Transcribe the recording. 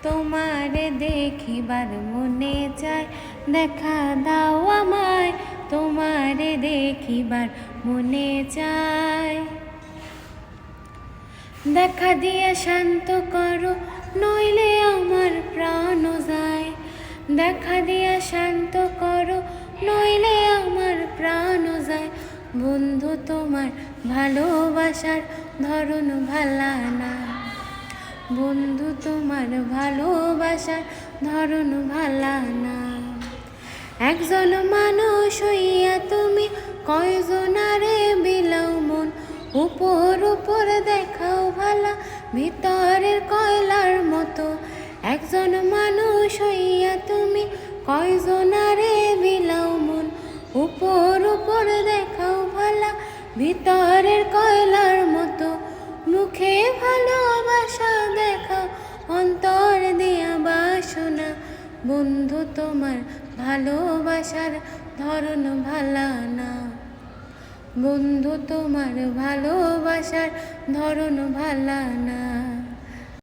তোমারে দেখিবার মনে চায়, দেখা দাও আমায়, তোমারে দেখিবার মনে চায়। দেখা দিয়া শান্ত করো, নইলে আমার প্রাণ যায়। দেখা দিয়া শান্ত করো, নইলে আমার প্রাণ যায়। বন্ধু তোমার ভালোবাসার ধরন ভালা না, বন্ধু তোমার ভালোবাসার ধরন ভালা না। একজন মানুষ হইয়া তুমি কয়জনারে বিলাও মন, উপর উপর দেখাও ভালা ভিতরের কয়লার মতো। একজন মানুষ হইয়া তুমি কয়জনারে বিলাও মন, উপর উপর দেখাও ভালা ভিতরের কয়লার মতো। মুখে ভালোবাসা দেখাও, অন্তর দিয়া বাসনা। বন্ধু তোমার ভালোবাসার ধরন ভালা না, বন্ধু তোমার ভালোবাসার ধরন ভালা না।